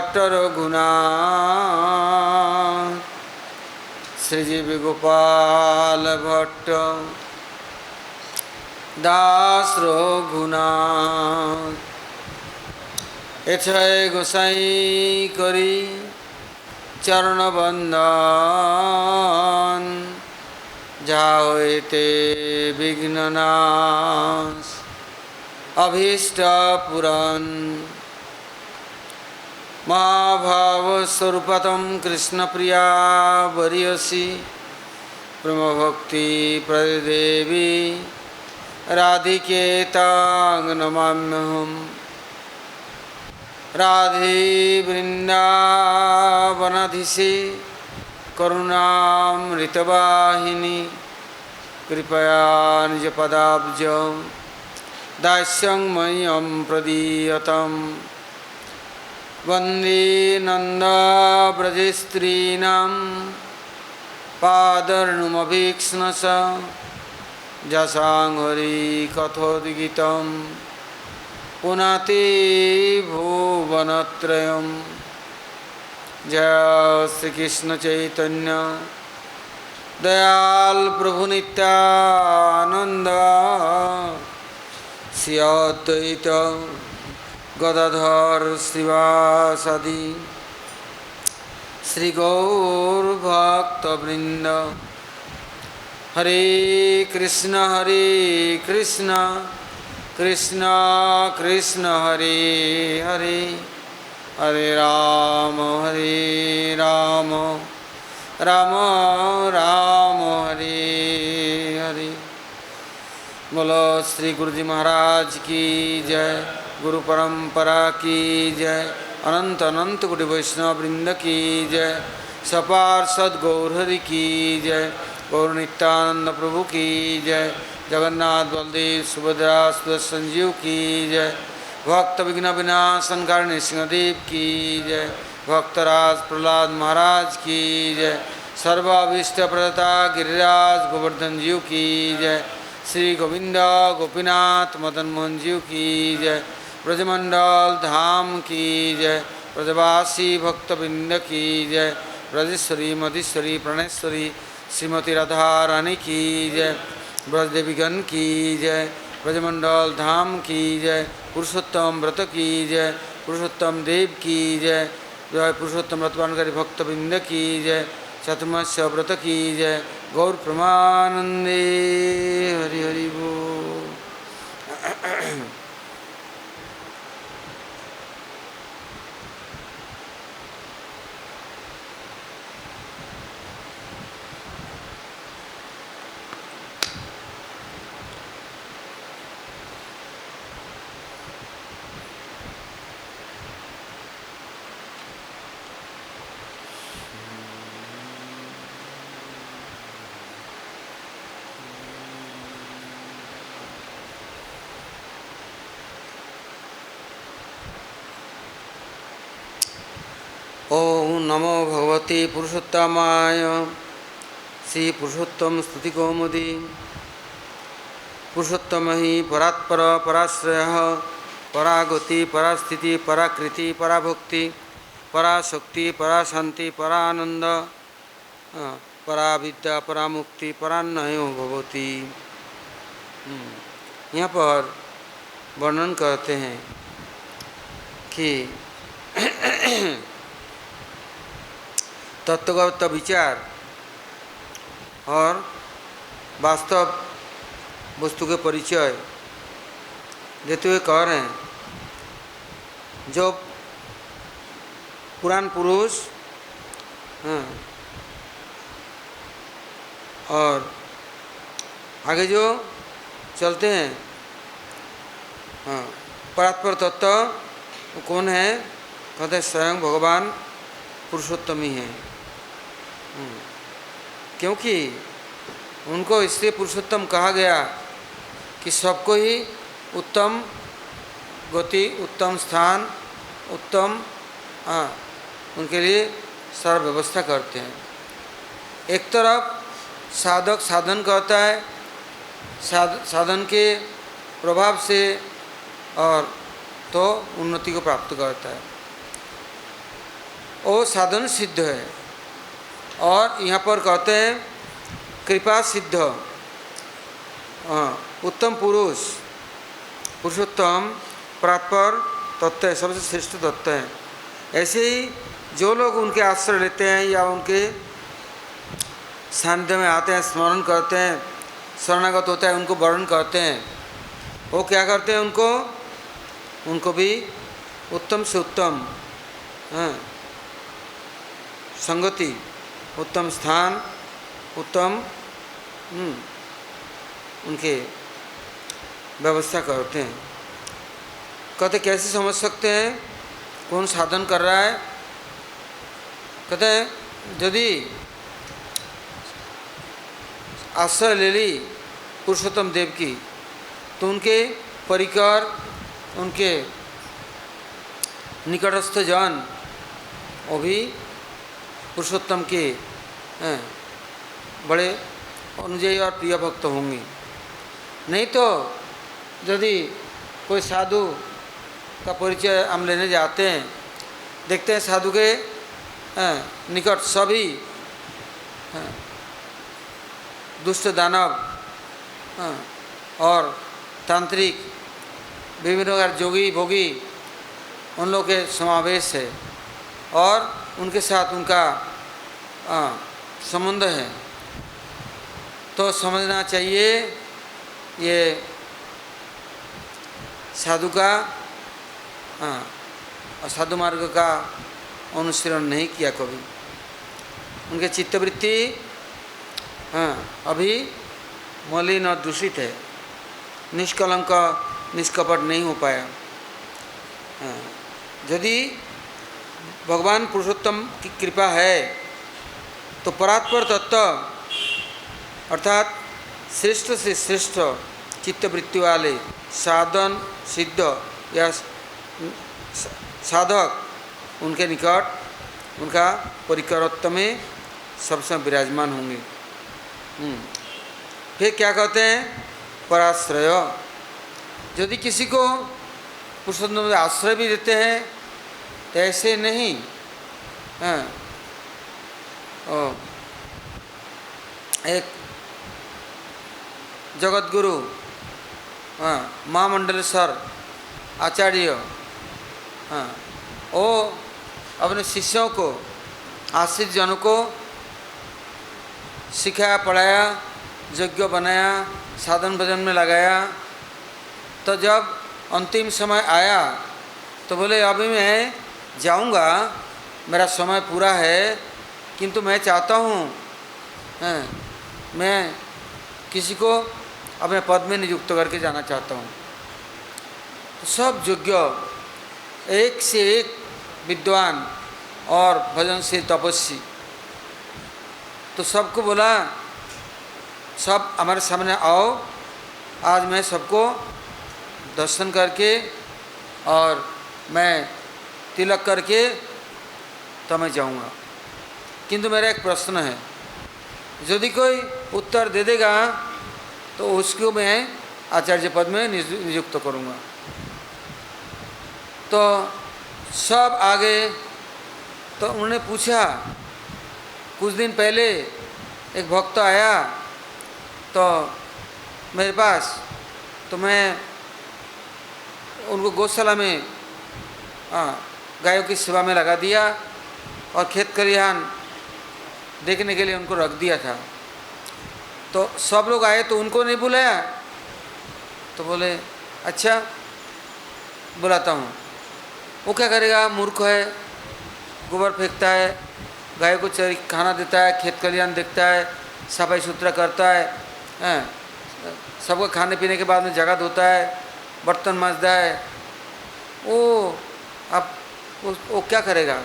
भट्ट रघुनाथ श्रीजीव गोपाल भट्ट दास रघुनाथ एछय गोसाई करी चरण बंदन जाते विघ्ननाश अभीष्ट पुराण महाभाव स्वरूपतम कृष्ण प्रिया वरियसी प्रेम भक्ति प्रदेवी राधिके तांग नमाम्यहम् राधे वृंदावनाधीशे करुणामृतवाहिनी कृपया निजपदाब्ज दास्यं मह्यं प्रदीयताम् वन्दे नन्दव्रजस्त्रीणां पादर्णुमभीक्ष्णश जसां हरि कथोद्गीतं पुनाति भुवनत्रयं जय श्री कृष्ण चैतन्य दयाल प्रभु नित्यानंद श्री अद्वैत गदाधर श्रीवासादि श्री गौर भक्तवृंद हरे कृष्ण कृष्ण कृष्ण हरे हरे हरे राम राम राम हरे हरे। बोलो श्री गुरु जी महाराज की जय, गुरु परंपरा की जय, अनंत अनंत कोटि वैष्णव वृंद की जय, सपार्षद गौर हरि की जय, गौर नित्यानंद प्रभु की जय, जगन्नाथ बलदेव सुभद्रा सुदर्शन जीव की जय, भक्त विघ्न विनाशन कारणी सिंहदेव की जय, भक्तराज प्रहलाद महाराज की जय, सर्वाभीष्ट प्रदाता गिरिराज गोवर्धन जीव की जय, श्री गोविंद गोपीनाथ मदन मोहन जीव की जय, ब्रजमंडल धाम की जय, ब्रजवासी भक्तवृंद की जय, ब्रजेश्वरी मधेश्वरी प्रणेश्वरी श्रीमती राधा रानी की जय, ब्रजदेवीगण की जय, ब्रजमंडल धाम की जय, पुरुषोत्तम व्रत की जय, पुरुषोत्तम देव की जय, जय पुरुषोत्तम व्रतवानकारी भक्तवृंद की जय, चतुर्मास्य व्रत की जय, गौर प्रमानंदे हरि हरि बोल। ओम नमो भगवते पुरुषोत्तमाय श्री पुरुषोत्तम स्तुति कौमुदी। पुरुषोत्तम ही परात्पर पराश्रयः परागति परास्थिति पराकृति पराभक्ति पराशक्ति पराशांति परानंद पराविद्या परामुक्ति परान्नयो भवति। यहाँ पर वर्णन करते हैं कि तत्वगत विचार और वास्तव वस्तु के परिचय देते हुए कह रहे हैं, जो पुराण पुरुष और आगे जो चलते हैं परात्पर तत्व वो कौन है? कहते हैं स्वयं भगवान पुरुषोत्तम ही हैं। क्योंकि उनको इसलिए पुरुषोत्तम कहा गया कि सबको ही उत्तम गति उत्तम स्थान उत्तम उनके लिए सारा व्यवस्था करते हैं। एक तरफ साधक साधन करता है, साधन के प्रभाव से और तो उन्नति को प्राप्त करता है। वो साधन सिद्ध है। और यहाँ पर कहते हैं कृपा सिद्ध, उत्तम पुरुष, पुरुषोत्तम प्रापर तत्व है, सबसे श्रेष्ठ तत्व है। ऐसे ही जो लोग उनके आश्रय लेते हैं या उनके सानिध्य में आते हैं, स्मरण करते हैं, शरणागत होता है, उनको वर्ण करते हैं, वो क्या करते हैं, उनको भी उत्तम से उत्तम संगति, उत्तम स्थान, उत्तम उनके व्यवस्था करते हैं। कहते कैसे समझ सकते हैं कौन साधन कर रहा है? कहते हैं यदि आश्रय ले ली पुरुषोत्तम देव की, तो उनके परिकर, उनके निकटस्थ जन वो भी पुरुषोत्तम के बड़े अनुयायी और प्रिय भक्त होंगे। नहीं तो यदि कोई साधु का परिचय हम लेने जाते हैं, देखते हैं साधु के निकट सभी दुष्ट दानव और तांत्रिक, विभिन्न प्रकार जोगी भोगी, उन लोग के समावेश है और उनके साथ उनका संबंध है। तो समझना चाहिए ये साधु का साधु मार्ग का अनुसरण नहीं किया कभी। उनके चित्तवृत्ति अभी मलिन और दूषित है, निष्कलंक निष्कपट नहीं हो पाया। यदि भगवान पुरुषोत्तम की कृपा है तो परात्पर तत्व अर्थात श्रेष्ठ से श्रेष्ठ चित्तवृत्ति वाले साधन सिद्ध या साधक उनके निकट उनका परिकरत्व में सबसे विराजमान होंगे। फिर क्या कहते हैं? पराश्रय। यदि किसी को पुरुषोत्तम आश्रय भी देते हैं तो ऐसे नहीं एक जगत गुरु महामंडलेश्वर आचार्य वो अपने शिष्यों को, आश्रित जनों को सिखाया, पढ़ाया, यज्ञ बनाया, साधन भजन में लगाया। तो जब अंतिम समय आया तो बोले अभी मैं जाऊंगा, मेरा समय पूरा है, किंतु मैं चाहता हूँ मैं किसी को अपने पद में नियुक्त करके जाना चाहता हूँ। तो सब योग्य, एक से एक विद्वान और भजनशील तपस्वी, तो सबको बोला सब हमारे सामने आओ, आज मैं सबको दर्शन करके और मैं तिलक करके तो मैं जाऊंगा। किंतु मेरा एक प्रश्न है, यदि कोई उत्तर दे देगा तो उसको मैं आचार्य पद में नियुक्त करूंगा। तो सब आगे, तो उन्होंने पूछा, कुछ दिन पहले एक भक्त आया तो मेरे पास, तो मैं उनको गौशाला में गायों की सेवा में लगा दिया और खेत खलिहान देखने के लिए उनको रख दिया था। तो सब लोग आए तो उनको नहीं बुलाया, तो बोले अच्छा बुलाता हूँ। वो क्या करेगा, मूर्ख है, गोबर फेंकता है, गाय को चरी खाना देता है, खेत खलिहान देखता है, सफाई सुथरा करता है, सबको खाने पीने के बाद में जगह धोता है, बर्तन मांजता है। वो अब वो क्या करेगा?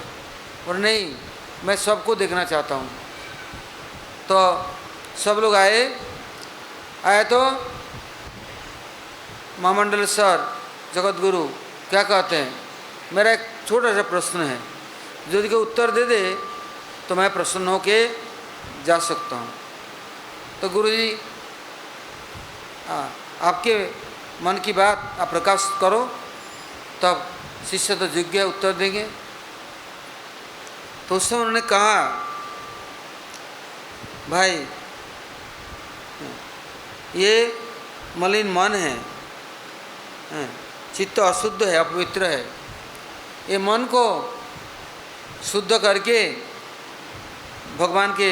और नहीं, मैं सबको देखना चाहता हूँ। तो सब लोग आए तो महामंडलेश्वर जगत गुरु क्या कहते हैं, मेरा एक छोटा सा प्रश्न है, यदि कोई उत्तर दे दे तो मैं प्रसन्न होके जा सकता हूँ। तो गुरु जी आपके मन की बात आप प्रकाश करो, तब शिष्य तो योग्य उत्तर देंगे। तो उससे उन्होंने कहा, भाई ये मलिन मन है, चित्त अशुद्ध है, अपवित्र है, ये मन को शुद्ध करके भगवान के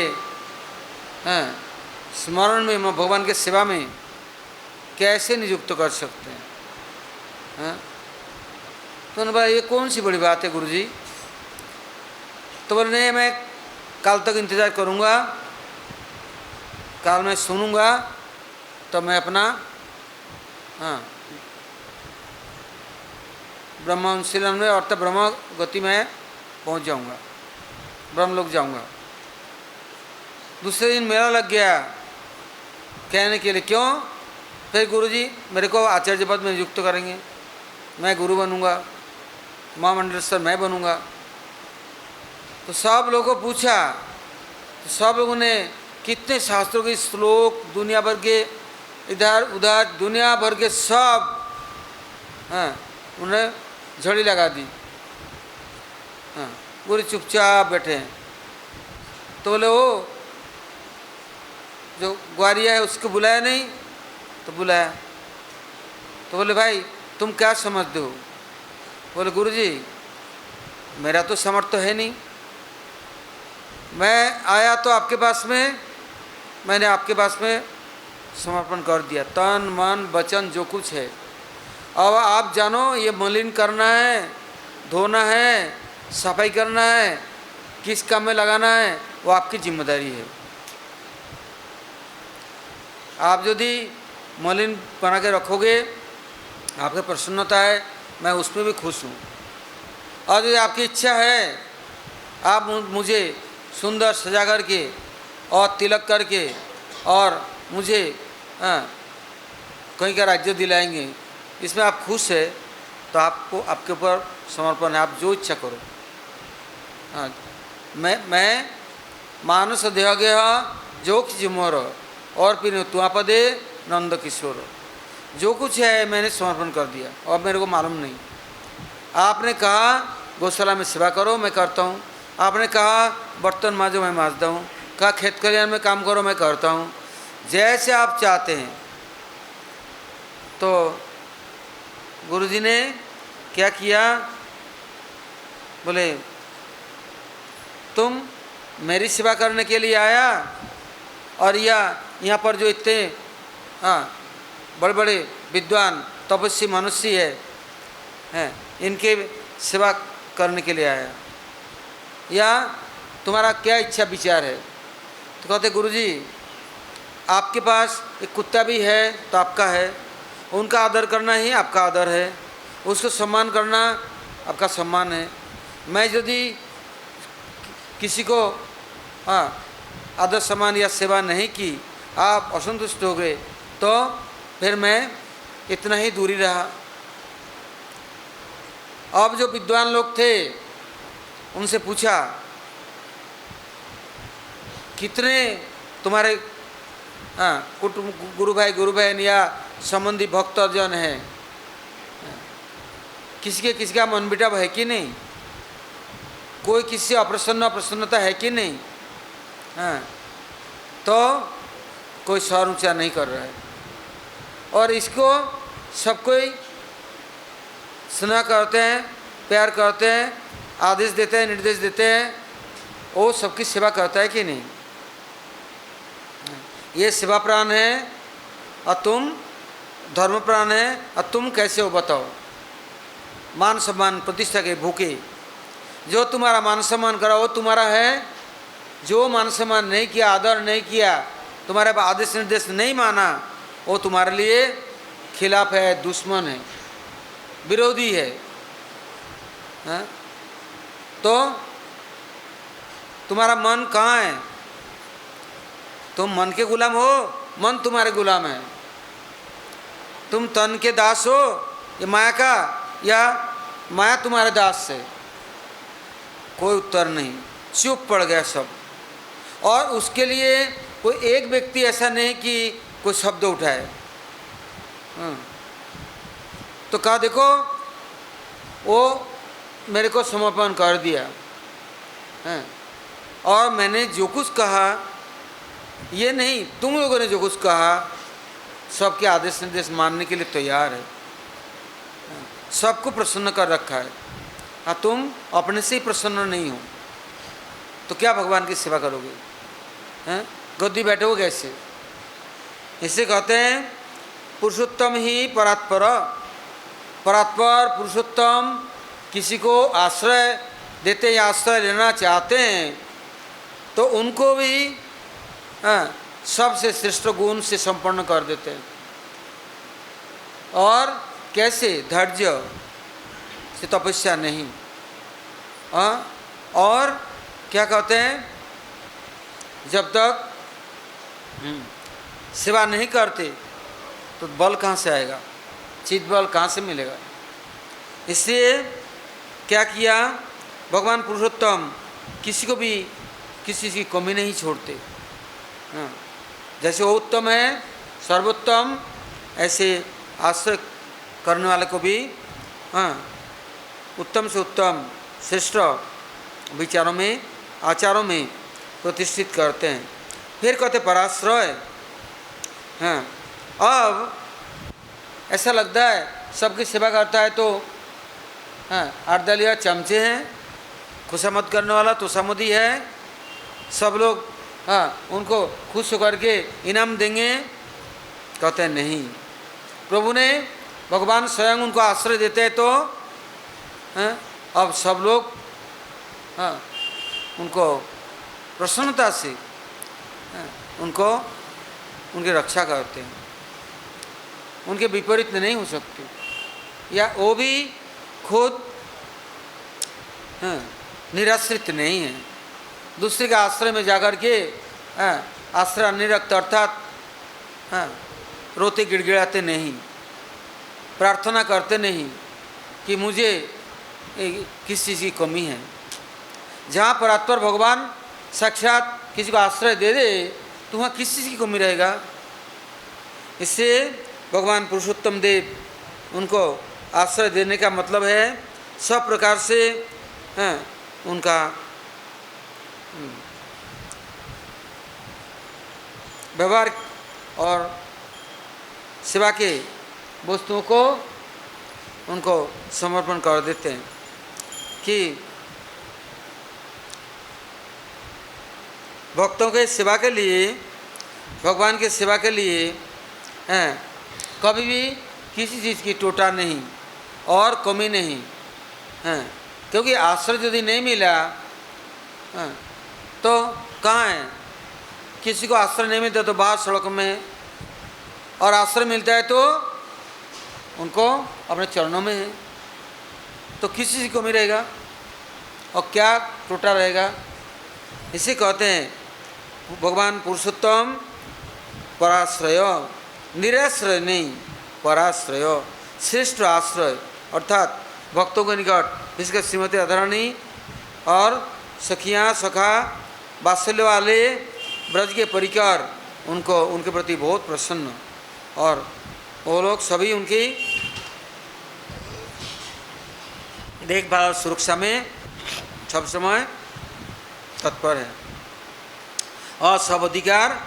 स्मरण में, भगवान के सेवा में कैसे नियुक्त कर सकते हैं? तो उन्होंने बोला, ये कौन सी बड़ी बात है गुरुजी? तो बोले, नहीं, मैं कल तक इंतज़ार करूँगा, कल मैं सुनूँगा, तो मैं अपना ब्रह्मशीलन में अर्थात ब्रह्म गति में पहुँच जाऊँगा, ब्रह्मलोक जाऊँगा। दूसरे दिन मेला लग गया कहने के लिए, क्यों? फिर गुरुजी मेरे को आचार्य पद में नियुक्त करेंगे, मैं गुरु बनूंगा, महामंडलेश्वर मैं बनूंगा। तो सब लोगों को पूछा, तो सब लोगों ने कितने शास्त्रों के श्लोक, दुनिया भर के इधर उधर दुनिया भर के सब उन्हें झड़ी लगा दी। गुरु चुपचाप बैठे हैं। तो बोले, वो जो ग्वारिया है उसको बुलाया नहीं? तो बुलाया। तो बोले, भाई तुम क्या समझते हो? बोले, गुरुजी मेरा तो समर्थ तो है नहीं, मैं आया तो आपके पास में, मैंने आपके पास में समर्पण कर दिया, तन मन वचन जो कुछ है। अब आप जानो ये मलिन करना है, धोना है, सफाई करना है, किस काम में लगाना है, वो आपकी जिम्मेदारी है। आप यदि मलिन बना के रखोगे, आपकी प्रसन्नता है, मैं उसमें भी खुश हूँ। और यदि आपकी इच्छा है, आप मुझे सुंदर सजा करके और तिलक करके और मुझे कहीं का राज्य दिलाएंगे, इसमें आप खुश है, तो आपको आपके ऊपर समर्पण है, आप जो इच्छा करो। मैं मानस देह गेह जो किसी मोर और फिर तुआपदे नंद किशोर, जो कुछ है मैंने समर्पण कर दिया, और मेरे को मालूम नहीं। आपने कहा गौशाला में सेवा करो, मैं करता हूँ। आपने कहा बर्तन मांजो, मैं मांजता हूँ। कहा खेत खलिहान में काम करो, मैं करता हूँ। जैसे आप चाहते हैं। तो गुरुजी ने क्या किया? बोले, तुम मेरी सेवा करने के लिए आया, और यहाँ पर जो इतने बड़े बड़े विद्वान तपस्वी मनुष्य हैं, इनके सेवा करने के लिए आया, या तुम्हारा क्या इच्छा विचार है? तो कहते, गुरुजी आपके पास एक कुत्ता भी है तो आपका है, उनका आदर करना ही आपका आदर है, उसको सम्मान करना आपका सम्मान है। मैं यदि किसी को आदर सम्मान या सेवा नहीं की, आप असंतुष्ट हो गए, तो फिर मैं इतना ही दूरी रहा। अब जो विद्वान लोग थे उनसे पूछा, कितने तुम्हारे कुटुंब गुरु भाई बहन या संबंधी भक्तजन हैं, किसी का मन बिटाव है कि नहीं, कोई किसी से अप्रसन्नता है कि नहीं? तो कोई स्वर ऊंचा नहीं कर रहा है, और इसको सब कोई स्नेह करते हैं, प्यार करते हैं, आदेश देते हैं, निर्देश देते हैं, वो सबकी सेवा करता है कि नहीं? ये सेवा प्राण है और तुम धर्म प्राण है, और तुम कैसे हो बताओ? मान सम्मान प्रतिष्ठा के भूखे, जो तुम्हारा मान सम्मान करा वो तुम्हारा है, जो मान सम्मान नहीं किया, आदर नहीं किया, तुम्हारे आदेश निर्देश नहीं माना, वो तुम्हारे लिए खिलाफ है, दुश्मन है, विरोधी है। तो तुम्हारा मन कहाँ है? तुम मन के गुलाम हो, मन तुम्हारे गुलाम है। तुम तन के दास हो या माया का, या माया तुम्हारे दास है? कोई उत्तर नहीं, चुप पड़ गया सब। और उसके लिए कोई एक व्यक्ति ऐसा नहीं कि कोई शब्द उठाए। तो कहा, देखो वो मेरे को समर्पण कर दिया, हैं। और मैंने जो कुछ कहा, ये नहीं तुम लोगों ने जो कुछ कहा, सबके आदेश निर्देश मानने के लिए तैयार है, सबको प्रसन्न कर रखा है। हाँ, तुम अपने से ही प्रसन्न नहीं हो तो क्या भगवान की सेवा करोगे? हैं, गद्दी बैठोगे कैसे? इसे कहते हैं पुरुषोत्तम ही परात्पर। परात्पर पुरुषोत्तम किसी को आश्रय देते या आश्रय लेना चाहते हैं तो उनको भी सबसे श्रेष्ठ गुण से संपन्न कर देते हैं। और कैसे? धैर्य से, तपस्या नहीं। और क्या कहते हैं, जब तक सेवा नहीं करते तो बल कहाँ से आएगा, चित बल कहाँ से मिलेगा? इसलिए क्या किया भगवान पुरुषोत्तम, किसी को भी किसी की कमी नहीं छोड़ते। जैसे वो उत्तम है सर्वोत्तम, ऐसे आश्रय करने वाले को भी उत्तम से उत्तम श्रेष्ठ विचारों में, आचारों में प्रतिष्ठित करते हैं। फिर कहते पराश्रय। अब ऐसा लगता है सबकी सेवा करता है तो 8 चमचे हैं, खुशामद करने वाला तो समुदी है, सब लोग उनको खुश होकर के इनाम देंगे। कहते हैं नहीं, प्रभु ने, भगवान स्वयं उनको आश्रय देते हैं तो अब सब लोग उनको प्रसन्नता से उनको उनकी रक्षा करते हैं, उनके विपरीत नहीं हो सकते। या वो भी खुद निराश्रित नहीं है, दूसरे के आश्रय में जाकर के आश्रय निरक्त अर्थात रोते गिड़गिड़ाते नहीं, प्रार्थना करते नहीं कि मुझे किस चीज़ की कमी है। जहाँ परात्पर भगवान साक्षात किसी को आश्रय दे दे तो वहाँ किस चीज़ की कमी रहेगा। इससे भगवान पुरुषोत्तम देव उनको आश्रय देने का मतलब है सब प्रकार से उनका व्यवहार और सेवा के वस्तुओं को उनको समर्पण कर देते हैं कि भक्तों के सेवा के लिए, भगवान के सेवा के लिए कभी भी किसी चीज़ की टोटा नहीं और कमी नहीं है। क्योंकि आश्रय यदि नहीं मिला तो कहाँ है? किसी को आश्रय नहीं मिलता तो बाहर सड़क में, और आश्रय मिलता है तो उनको अपने चरणों में है, तो किसी की कमी रहेगा और क्या टूटा रहेगा। इसे कहते हैं भगवान पुरुषोत्तम पराश्रय, निराश्रय नहीं, पराश्रय, श्रेष्ठ आश्रय अर्थात भक्तों के निकट, जिसके श्रीमती राधारानी और सखियाँ सखा वात्सल्य वाले ब्रज के परिकर उनको, उनके प्रति बहुत प्रसन्न, और वो लोग सभी उनकी देखभाल सुरक्षा में सब समय तत्पर है और सब अधिकार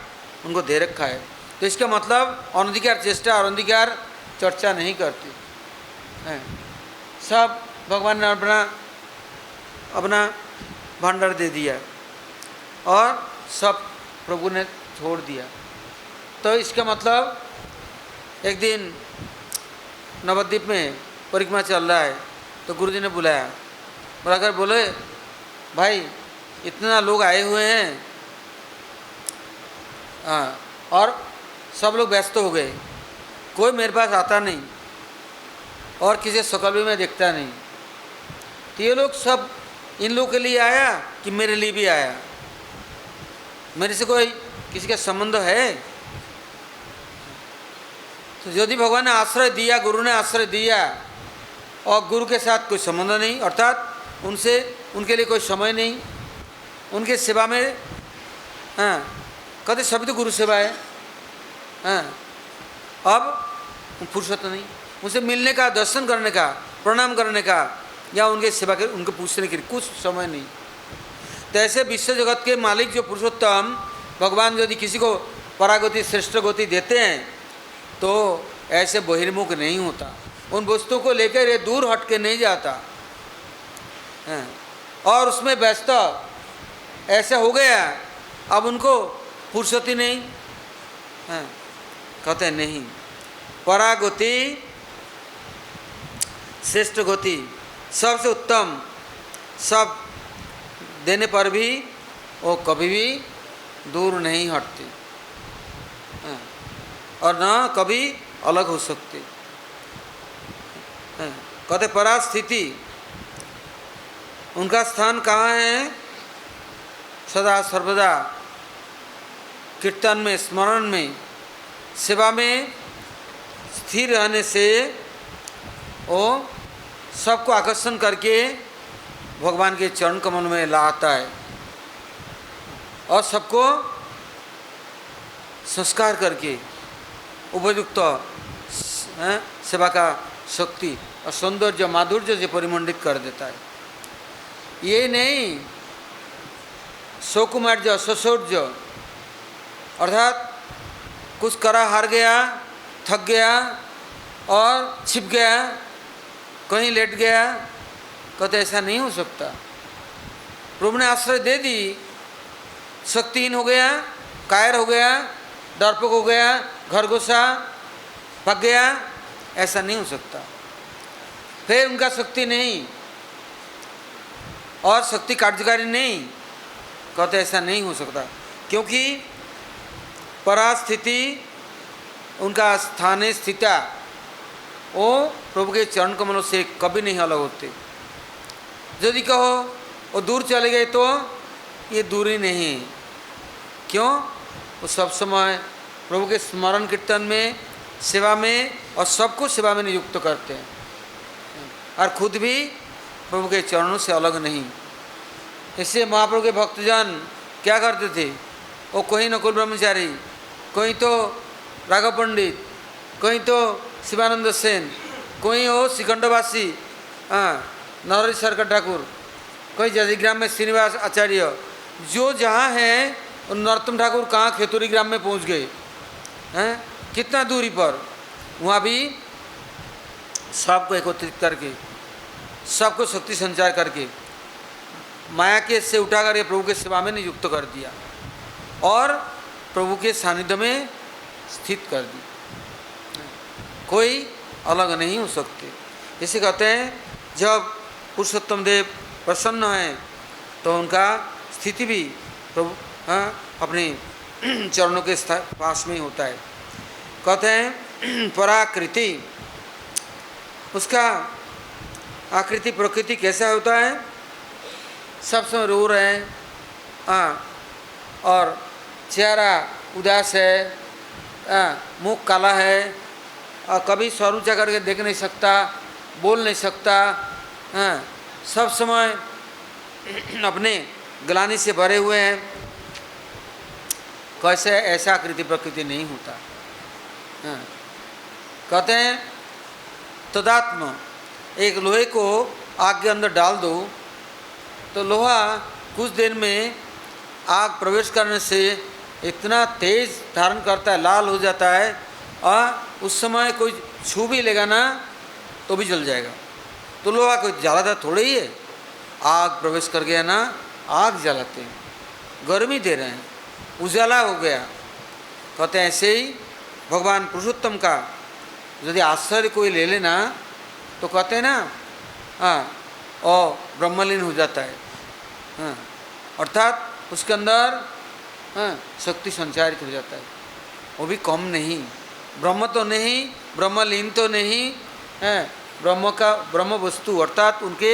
उनको दे रखा है। तो इसका मतलब अनधिकार चेष्टा और अनधिकार चर्चा नहीं करती है। सब भगवान ने अपना अपना भंडार दे दिया और सब प्रभु ने छोड़ दिया। तो इसका मतलब एक दिन नवद्वीप में परिक्रमा चल रहा है तो गुरुजी ने बुलाया, बुलाकर बोले भाई इतना लोग आए हुए हैं और सब लोग व्यस्त हो गए, कोई मेरे पास आता नहीं और किसी शकल भी मैं देखता नहीं, तो ये लोग सब इन लोगों के लिए आया कि मेरे लिए भी आया? मेरे से कोई किसी का संबंध है? तो यदि भगवान ने आश्रय दिया, गुरु ने आश्रय दिया और गुरु के साथ कोई संबंध नहीं, अर्थात उनसे उनके लिए कोई समय नहीं, उनके सेवा में कहते सभी तो गुरु सेवा है। अब फुर्सत नहीं, उनसे मिलने का, दर्शन करने का, प्रणाम करने का या उनके सेवा के, उनको पूछने के लिए कुछ समय नहीं। तो तो ऐसे विश्व जगत के मालिक जो पुरुषोत्तम भगवान यदि किसी को परागति श्रेष्ठ गति देते हैं तो ऐसे बहिर्मुख नहीं होता, उन वस्तुओं को लेकर ये दूर हट के नहीं जाता है और उसमें व्यस्त ऐसे हो गया अब उनको फुर्सत ही नहीं है। कहते हैं नहीं, परागति श्रेष्ठ गति सबसे उत्तम, सब देने पर भी वो कभी भी दूर नहीं हटती और न कभी अलग हो सकती। कहते परास्थिति, उनका स्थान कहाँ है? सदा सर्वदा कीर्तन में, स्मरण में, सेवा में स्थिर रहने से वो सबको आकर्षण करके भगवान के चरण कमल में लाता है और सबको संस्कार करके उपयुक्त सेवा का शक्ति और सौंदर्य माधुर्य से परिमंडित कर देता है। ये नहीं सौकुमार्य सौशौर्य अर्थात कुछ करा हार गया, थक गया और छिप गया, कहीं लेट गया, कहते ऐसा नहीं हो सकता। प्रभु ने आश्रय दे दी, शक्तिहीन हो गया, कायर हो गया, डरपोक हो गया, घर घुसा, भाग गया, ऐसा नहीं हो सकता। फिर उनका शक्ति नहीं और शक्ति कार्यकारी नहीं, कहते ऐसा नहीं हो सकता, क्योंकि परास्थिति उनका स्थाने स्थिता वो प्रभु के चरण कमलों से कभी नहीं अलग होते। यदि कहो वो दूर चले गए तो ये दूरी नहीं है। क्यों? वो सब समय प्रभु के स्मरण कीर्तन में, सेवा में और सबको सेवा में नियुक्त करते हैं और खुद भी प्रभु के चरणों से अलग नहीं। इससे महाप्रभु के भक्तजन क्या करते थे? वो कोई नकुल ब्रह्मचारी, कोई तो राघव पंडित, कोई तो शिवानंद सेन, कोई हो श्रीखंडवासी नरहरि शंकर ठाकुर, कोई जजीग्राम में श्रीनिवास आचार्य, जो जहाँ है नरोत्तम ठाकुर कहाँ खेतुरी ग्राम में पहुँच गए हैं, कितना दूरी पर, वहाँ भी सबको एकत्रित करके, सबको शक्ति संचार करके माया के से उठा करके प्रभु के सेवा में नियुक्त कर दिया और प्रभु के सानिध्य में स्थित कर दी। कोई अलग नहीं हो सकते। इसे कहते हैं जब पुरुषोत्तम देव प्रसन्न हैं तो उनका स्थिति भी प्रभु अपने चरणों के पास में ही होता है। कहते हैं पराकृति, उसका आकृति प्रकृति कैसा होता है? सब समय रो रहे हैं और चेहरा उदास है, मुख काला है और कभी सर ऊंचा करके देख नहीं सकता, बोल नहीं सकता, सब समय अपने ग्लानि से भरे हुए हैं। कैसे? ऐसा आकृति प्रकृति नहीं होता। कहते हैं तदात्म, एक लोहे को आग के अंदर डाल दो तो लोहा कुछ देर में आग प्रवेश करने से इतना तेज धारण करता है, लाल हो जाता है और उस समय कोई छू भी लेगा ना तो भी जल जाएगा। तो लोहा कोई जलाता थोड़ा ही है, आग प्रवेश कर गया ना, आग जलाते हैं, गर्मी दे रहे हैं, उजाला हो गया। कहते हैं ऐसे ही भगवान पुरुषोत्तम का यदि आश्चर्य कोई ले लेना तो कहते हैं ना और ब्रह्मलीन हो जाता है, अर्थात उसके अंदर शक्ति संचारित हो जाता है। वो भी कम नहीं, ब्रह्म तो नहीं, ब्रह्मलीन तो नहीं है, ब्रह्म का ब्रह्म वस्तु अर्थात उनके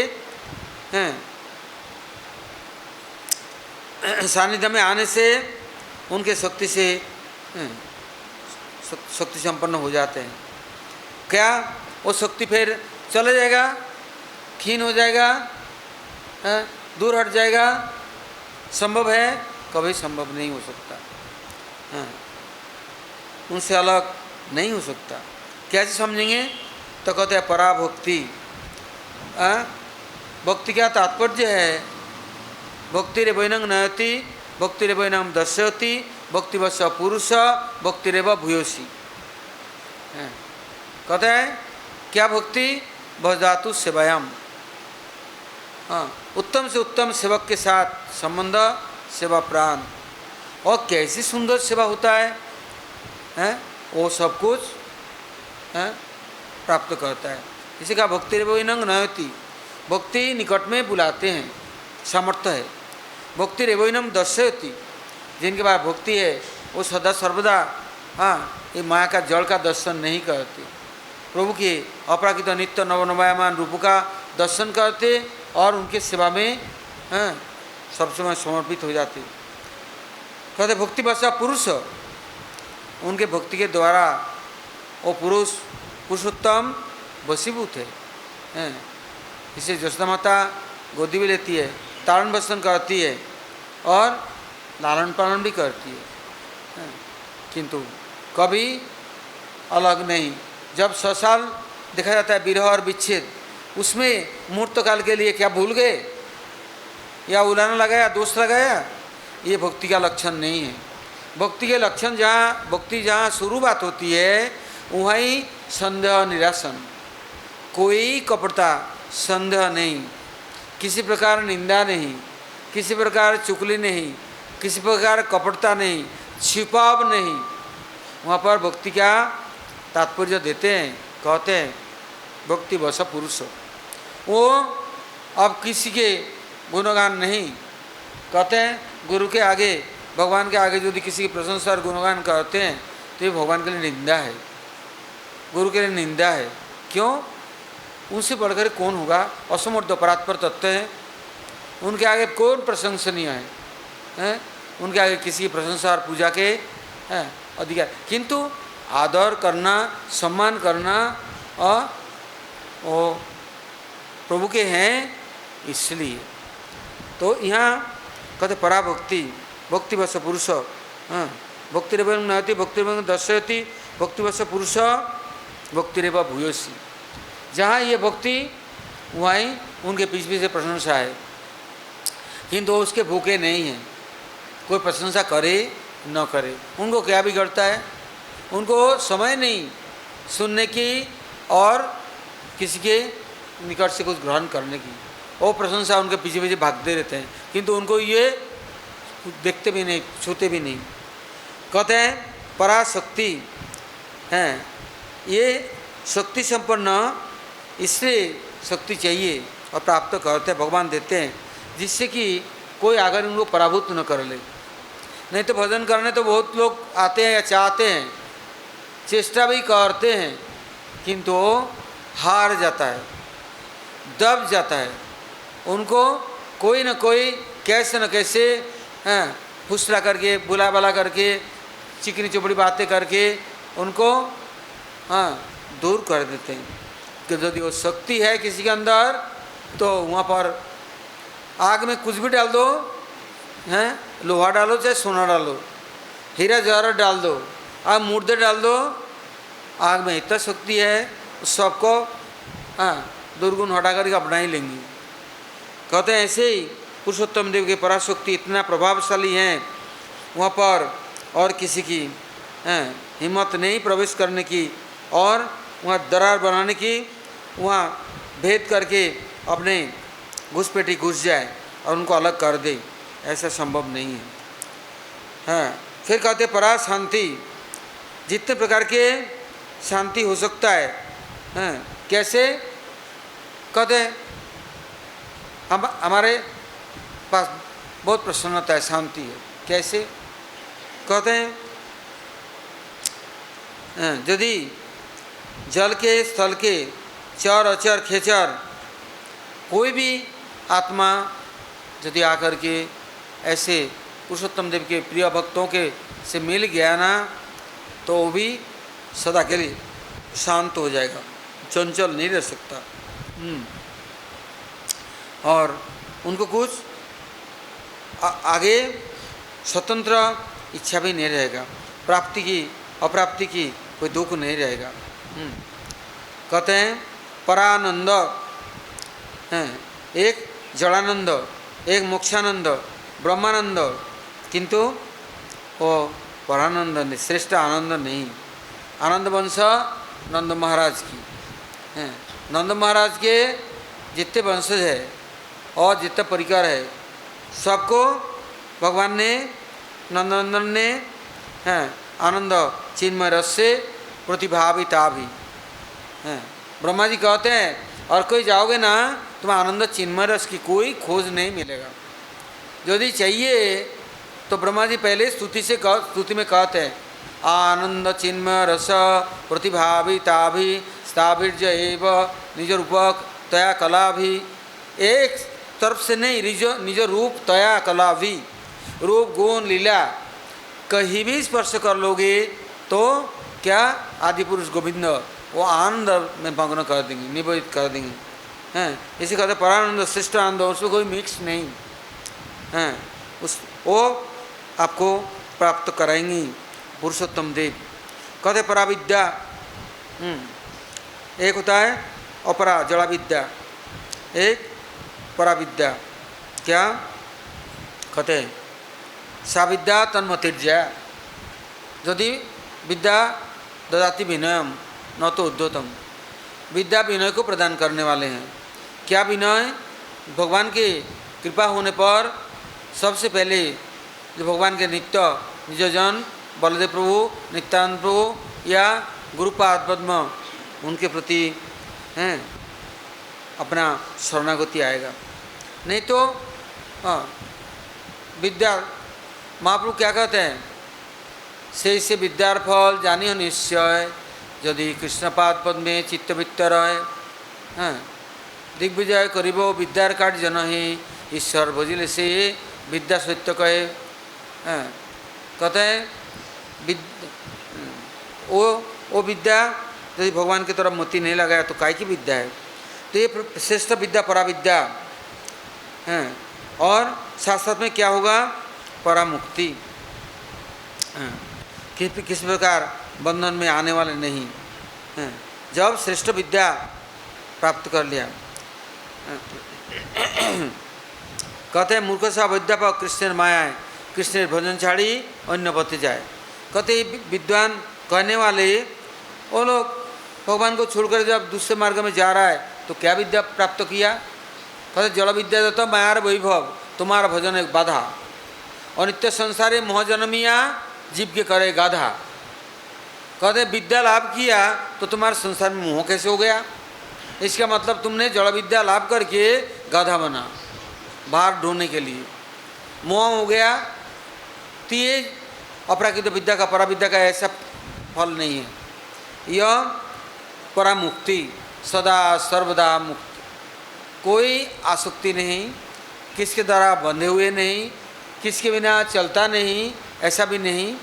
सानिध्य में आने से उनके शक्ति से शक्ति संपन्न हो जाते हैं। क्या वो शक्ति फिर चले जाएगा, क्षीण हो जाएगा, दूर हट जाएगा? संभव है? कभी संभव नहीं हो सकता, उनसे अलग नहीं हो सकता। कैसे समझेंगे? तो कहते हैं पराभक्ति। भक्ति का तात्पर्य है भक्तिरेवैनं नयति भक्तिरेवैनं दर्शयति भक्तिवश पुरुष भक्तिरेव भूयोसी। कहते हैं क्या भक्ति? भजदातु सेवायाम। हाँ, उत्तम से उत्तम सेवक के साथ संबंध, सेवा प्राण। और कैसी सुंदर सेवा होता है, हैं? वो सब कुछ प्राप्त करता है। इसी का भक्तिरेवैनं नयति, भक्ति निकट में बुलाते हैं, सामर्थ्य है। भक्तिरेवैनं दर्शयति, जिनके पास भक्ति है वो सदा सर्वदा ये माया का जल का दर्शन नहीं करते, प्रभु के अपराकृत नित्य नवनवायमान रूप का दर्शन करते और उनके सेवा में सब समय समर्पित हो जाते। कहते भक्ति भाषा पुरुष, उनके भक्ति के द्वारा वो पुरुषोत्तम वशीभूत है। इसे जसोदा माता गोदी भी लेती है, तारण बसन करती है और लालन पालन भी करती है, किंतु कभी अलग नहीं। जब 100 साल देखा जाता है विरह और विच्छेद, उसमें मुहूर्त काल के लिए क्या भूल गए या उलाना लगाया, दोष लगाया, ये भक्ति का लक्षण नहीं है। भक्ति के लक्षण जहाँ शुरुआत होती है वहीं संदेह निरासन, कोई कपटता, संदेह नहीं, किसी प्रकार निंदा नहीं, किसी प्रकार चुगली नहीं, किसी प्रकार कपटता नहीं, छिपाव नहीं। वहाँ पर भक्ति का तात्पर्य देते हैं, कहते हैं भक्ति वश पुरुष। वो अब किसी के गुणगान नहीं कहते हैं। गुरु के आगे, भगवान के आगे यदि किसी की प्रशंसा और गुणगान करते हैं तो ये भगवान के लिए निंदा है, गुरु के लिए निंदा है। क्यों? उनसे बढ़कर कौन होगा? असमर्थ परात्पर तत्व है, उनके आगे कौन प्रशंसनीय है? उनके आगे किसी की प्रशंसा और पूजा के अधिकार, किंतु आदर करना, सम्मान करना और वो प्रभु के हैं, इसलिए। तो यहाँ कहते पराभक्ति, भक्तिवश पुरुष, भक्तिरेवैनं नयति भक्तिरेवैनं दर्शयति भक्तिवश पुरुष भक्तिरेव भूयोसी। जहाँ ये भक्ति वहीं उनके पीछे पीछे प्रशंसा है, किंतु उसके भूखे नहीं हैं। कोई प्रशंसा करे न करे, उनको क्या बिगड़ता है? उनको समय नहीं सुनने की और किसी के निकट से कुछ ग्रहण करने की। वो प्रशंसा उनके पीछे पीछे भागते रहते हैं, किंतु उनको ये देखते भी नहीं, छूते भी नहीं। कहते हैं पराशक्ति हैं, ये शक्ति संपन्न, इसलिए शक्ति चाहिए और प्राप्त करते हैं, भगवान देते हैं, जिससे कि कोई अगर उनको पराभूत न कर ले। नहीं तो भजन करने तो बहुत लोग आते हैं या चाहते हैं, चेष्टा भी करते हैं, किंतु हार जाता है, दब जाता है। उनको कोई न कोई कैसे न कैसे फुसला करके, बुला बला करके, चिकनी चुपड़ी बातें करके उनको दूर कर देते हैं। कि यदि वो शक्ति है किसी के अंदर तो वहाँ पर आग में कुछ भी डाल दो, लोहा डालो चाहे सोना डालो, हीरा जवाहरात डाल दो, आग मुर्दे डाल दो, आग में इतना शक्ति है, सबको दुर्गुण हटा करके अपना ही लेंगी। कहते हैं ऐसे ही पुरुषोत्तम देव के पराशक्ति इतना प्रभावशाली हैं, वहाँ पर और किसी की हिम्मत नहीं प्रवेश करने की और वहाँ दरार बनाने की, वहाँ भेद करके अपने घुसपैठी घुस जाए और उनको अलग कर दे, ऐसा संभव नहीं है। फिर कहते परा शांति, जितने प्रकार के शांति हो सकता है, कैसे? कहते हम हमारे पास बहुत प्रसन्नता है, शांति है। कैसे? कहते हैं यदि जल के, स्थल के, चर अचर खेचर कोई भी आत्मा यदि आकर के ऐसे पुरुषोत्तम देव के प्रिय भक्तों के से मिल गया ना, तो वो भी सदा के लिए शांत हो जाएगा, चंचल नहीं रह सकता। और उनको कुछ आगे स्वतंत्र इच्छा भी नहीं रहेगा, प्राप्ति की अप्राप्ति की कोई दुख नहीं रहेगा। कहते हैं परानंद, एक जड़ानंद एक मोक्षानंद ब्रह्मानंद, किंतु वो परानंद नहीं, श्रेष्ठ आनंद नहीं। आनंद वंश नंद महाराज की हैं। नंद महाराज के जितने वंशज है और जितना परिकर है सबको भगवान ने नंदनंदन ने हैं आनंद चिन्मय रस से प्रतिभाविता भी हैं। ब्रह्मा जी कहते हैं और कोई जाओगे ना तुम आनंद चिन्मय रस की कोई खोज नहीं मिलेगा। यदि चाहिए तो ब्रह्मा जी पहले स्तुति में कहते हैं आनंद चिन्मय रस प्रतिभाविता भी स्थाभिर्ज एव निज रूपक तया कला भी। एक तरफ से नहीं, निज रूप तया कला भी, रूप गुण लीला कहीं भी स्पर्श कर लोगे तो क्या आदि पुरुष गोविंद वो आनंद में मग्न कर देंगे, निवेदित कर देंगे हैं। इसी कहते परानंद श्रेष्ठ आनंद, उसमें कोई मिक्स नहीं हैं। उस वो आपको प्राप्त कराएंगी पुरुषोत्तम देव। कहते पराविद्या एक होता है अपरा जड़ा विद्या, एक पराविद्या। क्या कहते हैं सा विद्या तन्मतिर्जया। यदि विद्या ददाति विनयम न तो उद्धतम, विद्या विनय को प्रदान करने वाले हैं। क्या विनय? भगवान की कृपा होने पर सबसे पहले जो भगवान के नित्य निजजन बलदेव प्रभु, नित्यानंद प्रभु या गुरुपाद पद्म उनके प्रति हैं अपना शरणागति आएगा। नहीं तो विद्या महाप्रभु क्या कहते हैं से विद्यार फल जानी हो निश्चय यदि कृष्णपाद पद में चित्तवृत्त रहे हैं। दिग्विजय करीब विद्यार काट जन ही ईश्वर भजिले से विद्या सत्य कहे हैं। कहते हैं वो विद्या यदि भगवान की तरफ मोती नहीं लगाया तो काय की विद्या है। तो ये श्रेष्ठ विद्या पराविद्या हैं। और साथ साथ में क्या होगा परामुक्ति, किस प्रकार बंधन में आने वाले नहीं हैं। जब श्रेष्ठ विद्या प्राप्त कर लिया कहते हैं मूर्ख सा विद्यापक कृष्ण माया है, कृष्ण भजन छाड़ी अन्य पति जाए। कहते विद्वान कहने वाले वो लोग भगवान को छोड़कर जब दूसरे मार्ग में जा रहा है तो क्या विद्या प्राप्त किया? कहते जड़ विद्या दत्त मायार वैभव तुम्हारा भजन एक बाधा और नित्य संसारे मोहजन्मिया जीव के करे गाधा। कहते विद्या लाभ किया तो तुम्हारे संसार में मोह कैसे हो गया? इसका मतलब तुमने जड़ विद्या लाभ करके गाधा बना बाहर ढूंढने के लिए, मोह हो गया। तो ये अपराकृत विद्या का पराविद्या का ऐसा फल नहीं है। यह परामुक्ति सदा सर्वदा मुक्त, कोई आसक्ति नहीं, किसके द्वारा बंधे हुए नहीं, किसके बिना चलता नहीं ऐसा भी नहीं,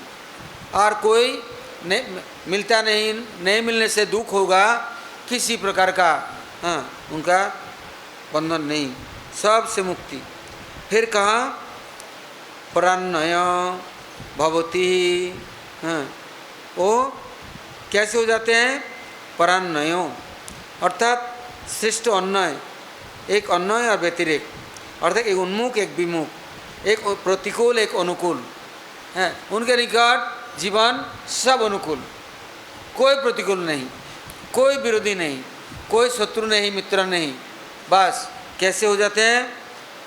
और कोई नहीं मिलता नहीं मिलने से दुख होगा किसी प्रकार का उनका बंधन नहीं, सबसे मुक्ति। फिर कहा प्राणय भवती वो कैसे हो जाते हैं? परान्वयो अर्थात श्रेष्ठ अन्वय, एक अन्वय और व्यतिरेक अर्थात एक उन्मुख एक विमुख, एक प्रतिकूल एक अनुकूल है। उनके निकट जीवन सब अनुकूल, कोई प्रतिकूल नहीं, कोई विरोधी नहीं, कोई शत्रु नहीं, मित्र नहीं। बस कैसे हो जाते हैं?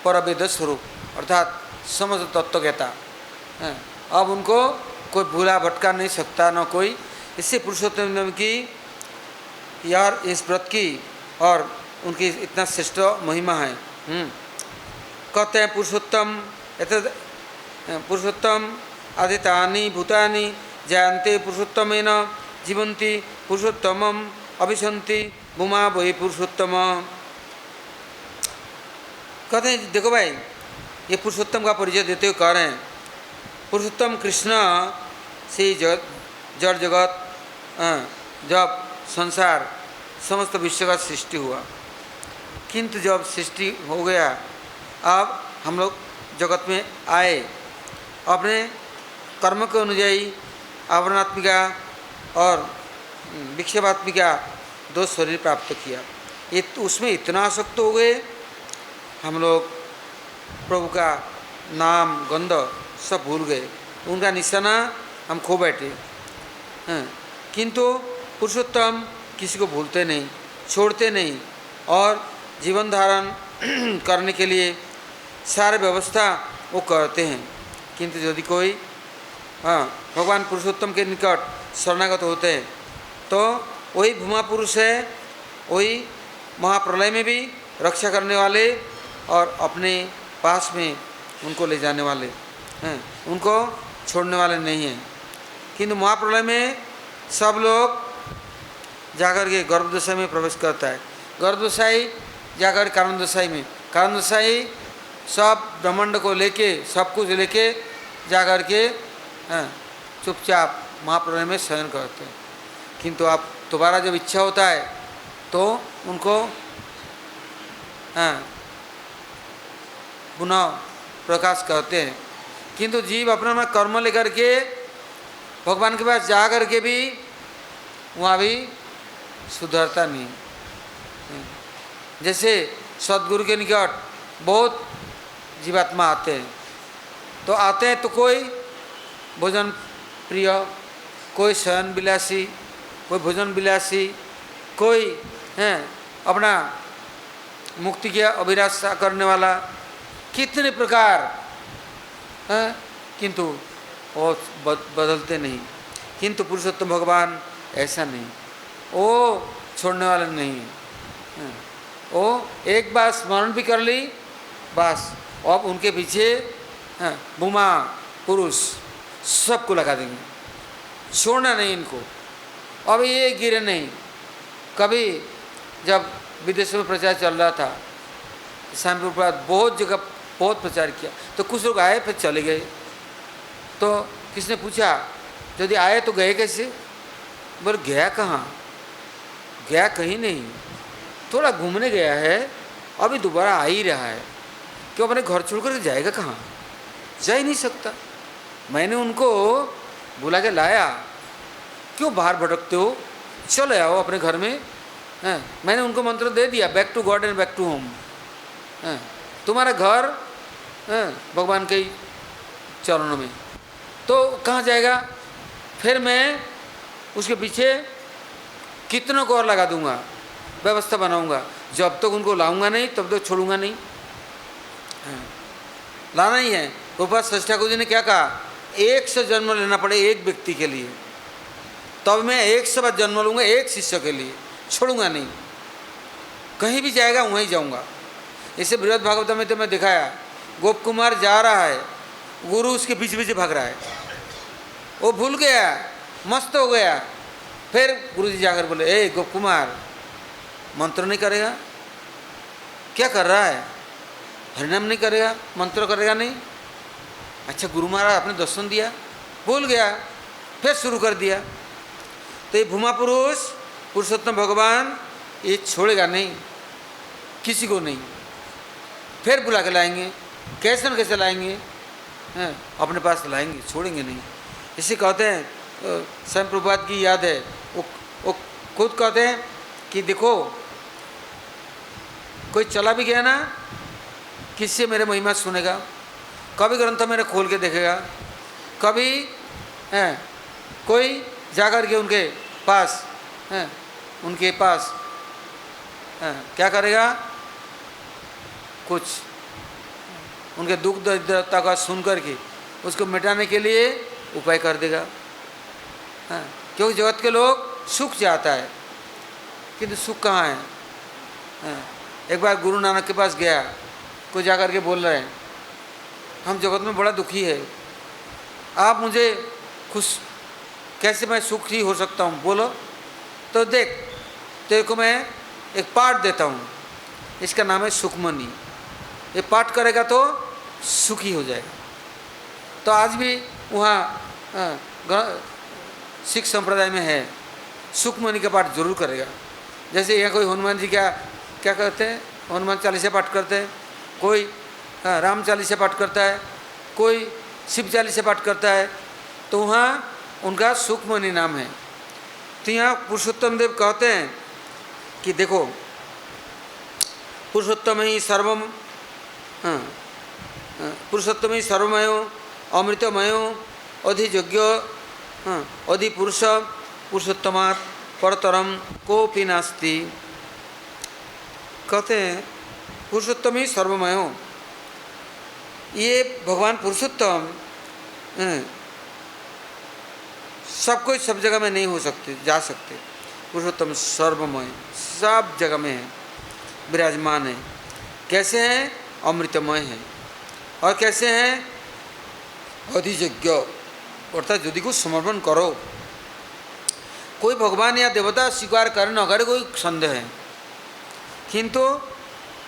परवेद स्वरूप अर्थात समझ तत्वज्ञता है। अब उनको कोई भूला भटका नहीं सकता न कोई। इससे पुरुषोत्तम की यार इस व्रत की और उनकी इतना श्रेष्ठ महिमा है। कहते हैं पुरुषोत्तम आदितानि भूतानि जायन्ते पुरुषोत्तमेन जीवन्ति पुरुषोत्तमम अभिसन्ति भूमा वही पुरुषोत्तम। कहते हैं देखो भाई ये पुरुषोत्तम का परिचय देते हुए कह रहे हैं पुरुषोत्तम कृष्ण से जड़ जगत जब संसार समस्त विश्व का सृष्टि हुआ, किंतु जब सृष्टि हो गया अब हम लोग जगत में आए, अपने कर्म के अनुযাयी आवरणात्मिका और विक्षेपात्मिका दो शरीर प्राप्त किया। ये उसमें इतना आसक्त हो गए हम लोग प्रभु का नाम गंध सब भूल गए, उनका निशाना हम खो बैठे हैं। किंतु पुरुषोत्तम किसी को भूलते नहीं, छोड़ते नहीं और जीवन धारण करने के लिए सारे व्यवस्था वो करते हैं। किंतु यदि कोई भगवान पुरुषोत्तम के निकट शरणागत होते हैं तो वही भूमा पुरुष है, वही महाप्रलय में भी रक्षा करने वाले और अपने पास में उनको ले जाने वाले हैं, उनको छोड़ने वाले नहीं हैं। किंतु महाप्रलय में सब लोग जाकर के गर्भदशा में प्रवेश करता है, गर्भदशाई जाकर कारणदशाई में, कारणदशाई सब ब्रह्मांड को लेके सब कुछ लेके जाकर के चुपचाप महाप्रलय में शयन करते हैं। किंतु आप दोबारा जब इच्छा होता है तो उनको पुनः प्रकाश करते हैं। किंतु जीव अपना अपना कर्म लेकर के भगवान के पास जा कर के भी वहाँ भी सुधरता नहीं। जैसे सद्गुरु के निकट बहुत जीवात्मा आते हैं, तो आते हैं तो कोई भोजन प्रिय, कोई शयन विलासी, कोई भोजन विलासी, कोई है अपना मुक्ति की अभिलाषा करने वाला, कितने प्रकार हैं, किंतु वो बदलते नहीं। किंतु पुरुषोत्तम भगवान ऐसा नहीं, वो छोड़ने वाला नहीं है। वो एक बार स्मरण भी कर ली बस, अब उनके पीछे भूमा पुरुष सबको लगा देंगे, छोड़ना नहीं इनको। अब ये गिरे नहीं। कभी जब विदेशों में प्रचार चल रहा था, स्वामी प्रभुपाद बहुत जगह बहुत प्रचार किया, तो कुछ लोग आए फिर चले गए। तो किसने पूछा यदि आए तो गए कैसे? बोले गया कहाँ, गया कहीं नहीं, थोड़ा घूमने गया है, अभी दोबारा आ ही रहा है। क्यों अपने घर छोड़ कर जाएगा कहाँ, जा ही नहीं सकता। मैंने उनको बुला के लाया, क्यों बाहर भटकते हो, चले आओ अपने घर में। मैंने उनको मंत्र दे दिया, back to God and back to home. तुम्हारा घर भगवान के चरणों में, तो कहाँ जाएगा? फिर मैं उसके पीछे कितनों को और लगा दूंगा, व्यवस्था बनाऊंगा। जब तक उनको लाऊंगा नहीं तब तक छोड़ूंगा नहीं। लाना ही है। प्रभुपाद षष्ठ ठाकुर जी ने क्या कहा, 100 जन्म लेना पड़े एक व्यक्ति के लिए, तब मैं 100 बार जन्म लूँगा एक शिष्य के लिए, छोड़ूंगा नहीं। कहीं भी जाएगा वहीं जाऊंगा। इसे बृहद भागवत में तो मैं दिखाया, गोप कुमार जा रहा है, गुरु उसके पीछे पीछे भाग रहा है, वो भूल गया, मस्त हो गया। फिर गुरु जी जाकर बोले, ए गोप कुमार मंत्र नहीं करेगा, क्या कर रहा है, हरिनाम नहीं करेगा, मंत्र करेगा नहीं। अच्छा गुरु महाराज आपने दर्शन दिया, भूल गया, फिर शुरू कर दिया। तो ये भूमा पुरुष पुरुषोत्तम भगवान ये छोड़ेगा नहीं, किसी को नहीं। फिर बुला के लाएंगे, कैसे न कैसे लाएंगे, अपने पास लाएंगे, छोड़ेंगे नहीं। इसे कहते हैं, स्वामी प्रभुपाद की याद है, वो खुद कहते हैं कि देखो कोई चला भी गया ना, किससे मेरे महिमा सुनेगा, कभी ग्रंथ मेरे खोल के देखेगा, कभी कोई जाकर के उनके पास क्या करेगा, कुछ उनके दुख दरिद्रता का सुन करके उसको मिटाने के लिए उपाय कर देगा। क्योंकि जगत के लोग सुख चाहता है, किंतु सुख कहाँ है। एक बार गुरु नानक के पास गया, कोई जाकर के बोल रहे हैं, हम जगत में बड़ा दुखी है, आप मुझे खुश कैसे मैं सुखी हो सकता हूँ, बोलो। तो देख तेरे को मैं एक पाठ देता हूँ, इसका नाम है सुखमनी, ये पाठ करेगा तो सुखी हो जाएगा। तो आज भी वहाँ सिख संप्रदाय में है, सुखमनी का पाठ जरूर करेगा। जैसे यहाँ कोई हनुमान जी क्या करते हैं, हनुमान चालीसा पाठ करते हैं, कोई राम चालीसा पाठ करता है, कोई शिव चालीसा पाठ करता है, तो वहाँ उनका सुखमनी नाम है। तो यहाँ पुरुषोत्तम देव कहते हैं कि देखो पुरुषोत्तम ही सर्वम पुरुषोत्तम ही सर्वमयो अमृतमयो अधियोग्य अधिपुरुष पुरुषोत्तमात् परतरम कोऽपि नास्ति। कहते हैं पुरुषोत्तम ही सर्वमय हो, ये भगवान पुरुषोत्तम सब कोई सब जगह में नहीं हो सकते, जा सकते। पुरुषोत्तम सर्वमय सब जगह में है, विराजमान है। कैसे हैं? अमृतमय है। और कैसे हैं? अधियज्ञ, अर्थात यदि कुछ समर्पण करो, कोई भगवान या देवता स्वीकार करे न करे कोई संदेह है, किंतु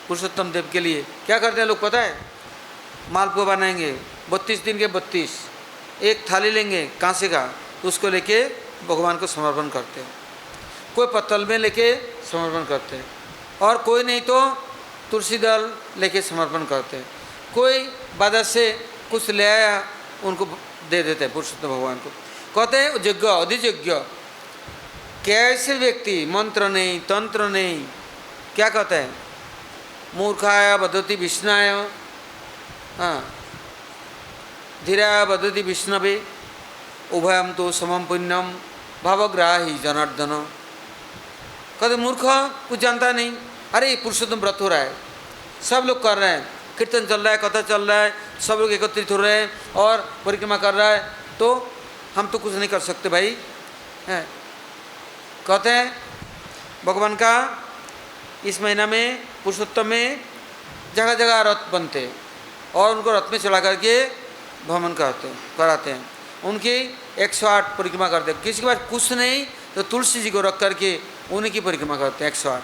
पुरुषोत्तम देव के लिए क्या करते हैं लोग पता है? मालपुआ बनाएंगे 32 दिन के 32, एक थाली लेंगे कांसे का, उसको लेके भगवान को समर्पण करते हैं। कोई पत्तल में लेके समर्पण करते हैं, और कोई नहीं तो तुलसी दल लेके समर्पण करते हैं। कोई बाजार से कुछ ले आया, उनको दे देते हैं पुरुषोत्तम भगवान को। कहते हैं यज्ञ अधियज्ञ। कैसे व्यक्ति मंत्र नहीं तंत्र नहीं, क्या कहता है? मूर्खाय बदति विष्णाय, हाँ, धीराय बदति विष्णवे, उभयम तो समम पुण्यम भावग्राही जनार्दन। कहते मूर्ख कुछ जानता नहीं, अरे पुरुषोत्तम व्रत हो रहा है, सब लोग कर रहे हैं, कीर्तन चल रहा है, कथा चल रहा है, सब लोग एकत्रित हो रहे हैं और परिक्रमा कर रहा है, तो हम तो कुछ नहीं कर सकते भाई हैं। कहते हैं भगवान का इस महीना में पुरुषोत्तम में जगह जगह रथ बनते हैं और उनको रथ में चला करके भ्रमण कराते हैं। उनकी 108 परिक्रमा करते हैं। किसी के पास कुछ नहीं तो तुलसी जी को रख करके उन्हीं की परिक्रमा करते हैं 108।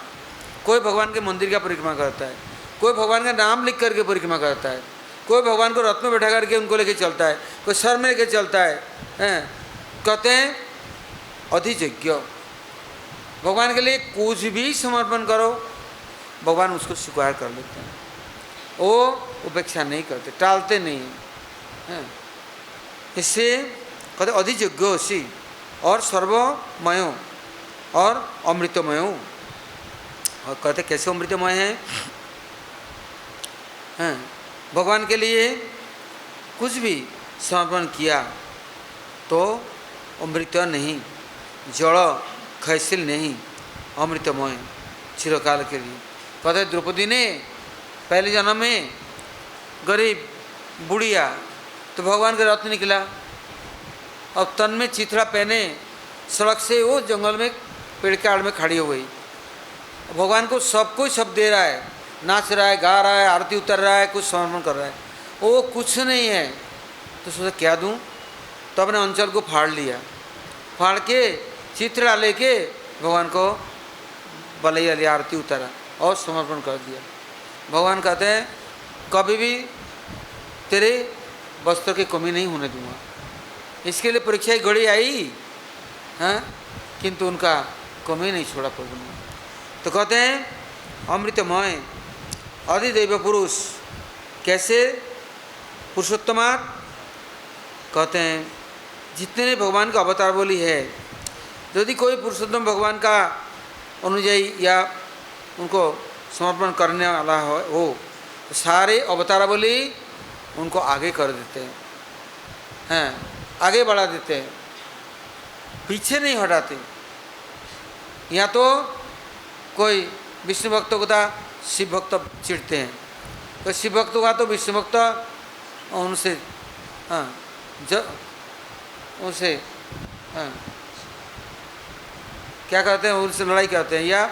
कोई भगवान के मंदिर का परिक्रमा करता है, कोई भगवान का नाम लिख करके परिक्रमा करता है, कोई भगवान को रथ में बैठा करके उनको लेके चलता है, कोई सर में लेके चलता है। कहते हैं अधियज्ञ। भगवान के लिए कुछ भी समर्पण करो, भगवान उसको स्वीकार कर लेते हैं। वो उपेक्षा नहीं करते, टालते नहीं हैं। इससे कहते अधियज्ञ सी और सर्वमयो और अमृतमयो। और कहते कैसे अमृतमय हैं? भगवान के लिए कुछ भी समर्पण किया तो अमृत नहीं, जड़ खैसिल नहीं, अमृतमय चिरकाल के लिए। कहते द्रौपदी ने पहले जन्म में गरीब बुढ़िया, तो भगवान का रत्न निकला, अब तन में चिथड़ा पहने सड़क से वो जंगल में पेड़ के आड़ में खड़ी हो गई। भगवान को सब कुछ सब दे रहा है, नाच रहा है, गा रहा है, आरती उतर रहा है, कुछ समर्पण कर रहा है, वो कुछ नहीं है। तो सोचा क्या दूँ, तो अपने अंचल को फाड़ लिया, फाड़ के चित्रा लेके भगवान को बलैया लिया, आरती उतारा और समर्पण कर दिया। भगवान कहते हैं कभी भी तेरे वस्त्र की कमी नहीं होने दूंगा। इसके लिए परीक्षा की घड़ी आई, हाँ, किंतु उनका कमी नहीं छोड़ा प्रभु ने। तो कहते हैं अमृतमय अधिदैव पुरुष। कैसे? पुरुषोत्तमा। कहते हैं जितने भगवान का अवतार बोली है, यदि कोई पुरुषोत्तम भगवान का अनुयायी या उनको समर्पण करने वाला हो तो सारे अवतार बोली उनको आगे कर देते हैं, आगे बढ़ा देते हैं, पीछे नहीं हटाते। या तो कोई विष्णु भक्त को था शिव भक्त चिढ़ते हैं, कोई शिव भक्त हुआ तो विष्णु भक्त उनसे उनसे क्या करते हैं, उनसे लड़ाई करते हैं या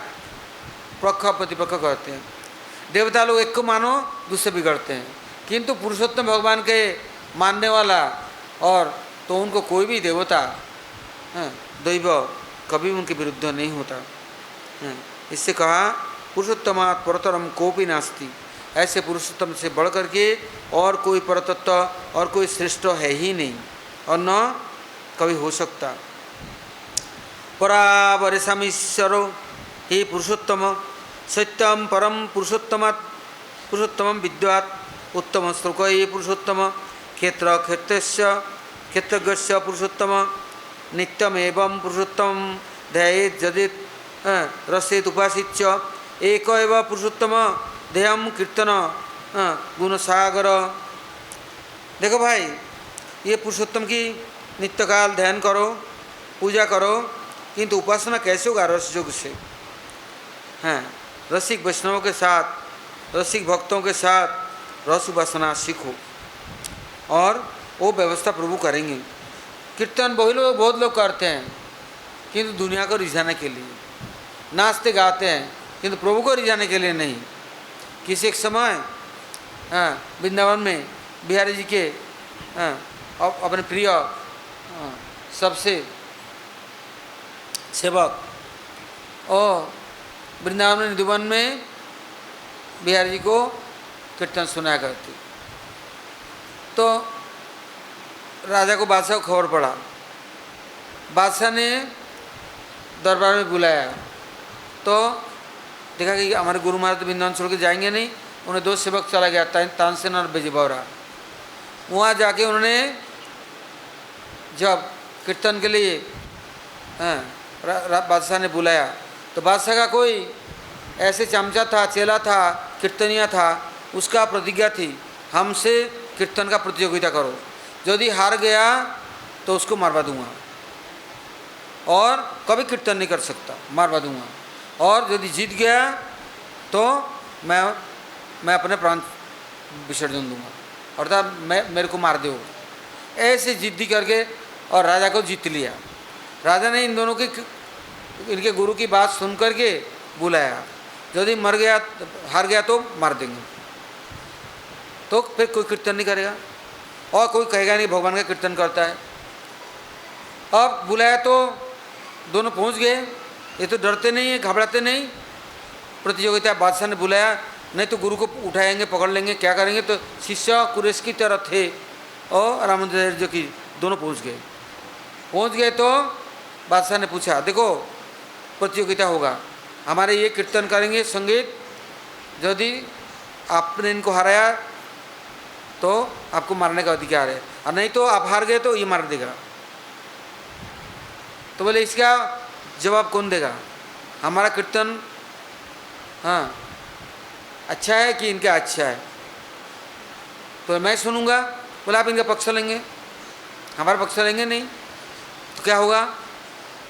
पक्ष प्रतिपक्ष करते हैं। देवता लोग एक को मानो दूसरे बिगड़ते हैं, किंतु पुरुषोत्तम भगवान के मानने वाला और तो उनको कोई भी देवता दैव कभी उनके विरुद्ध नहीं होता। इससे कहा पुरुषोत्तमात् परतरम कोपि नास्ति। ऐसे पुरुषोत्तम से बढ़ करके और कोई परतत्व और कोई श्रेष्ठ है ही नहीं और न कभी हो सकता। परावरेशमीश्वरो हे पुरुषोत्तम सत्यम परम पुरुषोत्तम विद्यात् उत्तम श्लोक ये पुरुषोत्तम क्षेत्र क्षेत्रज्ञस्य पुरुषोत्तम नित्यमेवं पुरुषोत्तम ध्यायेत् यदित् रसेत् उपासित एक एव पुरुषोत्तम ध्येयं कीर्तन गुणसागर देखो भाई, ये पुरुषोत्तम की नित्यकाल ध्यान करो, पूजा करो, किंतु उपासना कैसे होगा? रस योग से। हैं, रसिक वैष्णवों के साथ, रसिक भक्तों के साथ रस उपासना सीखो, और वो व्यवस्था प्रभु करेंगे। कीर्तन बहुत लोग करते हैं, किंतु दुनिया को रिझाने के लिए। नाचते गाते हैं, किंतु प्रभु को रिझाने के लिए नहीं। किसी एक समय वृंदावन में बिहारी जी के अपने प्रिय सबसे सेवक और वृंदावन में निधिवन में बिहारी जी को कीर्तन सुनाया करती। तो राजा को, बादशाह को खबर पड़ा। बादशाह ने दरबार में बुलाया, तो देखा कि हमारे गुरु महाराज तो वृंदावन छोड़ के जाएंगे नहीं। उन्हें 2 सेवक चला गया, तानसेन और बेजबौरा। वहाँ जाके उन्होंने जब कीर्तन के लिए बादशाह ने बुलाया, तो बादशाह का कोई ऐसे चमचा था, चेला था, कीर्तनिया था, उसका प्रतिज्ञा थी, हमसे कीर्तन का प्रतियोगिता करो, यदि हार गया तो उसको मारवा दूंगा, और कभी कीर्तन नहीं कर सकता, मारवा दूंगा, और यदि जीत गया तो मैं अपने प्राण विसर्जन दूंगा, अर्थात मेरे को मार दो। ऐसे जिद्दी करके और राजा को जीत लिया। राजा ने इन दोनों की, इनके गुरु की बात सुन करके बुलाया, यदि मर गया, हार गया तो मार देंगे। तो फिर कोई कीर्तन नहीं करेगा, और कोई कहेगा नहीं भगवान का कीर्तन करता है। अब बुलाया तो दोनों पहुंच गए। ये तो डरते नहीं है, घबराते नहीं। प्रतियोगिता बादशाह ने बुलाया, नहीं तो गुरु को उठाएंगे, पकड़ लेंगे, क्या करेंगे। तो शिष्य कुरेश की तरह थे और रामानुजाचार्य की, दोनों पहुंच गए। तो बादशाह ने पूछा, देखो प्रतियोगिता होगा, हमारे ये कीर्तन करेंगे संगीत, यदि आपने इनको हराया तो आपको मारने का अधिकार है, और नहीं तो आप हार गए तो ये मार देगा। तो बोले इसका जवाब कौन देगा? हमारा कीर्तन अच्छा है कि इनका अच्छा है? तो मैं सुनूंगा। बोले आप इनका पक्ष लेंगे, हमारा पक्ष लेंगे नहीं, तो क्या होगा?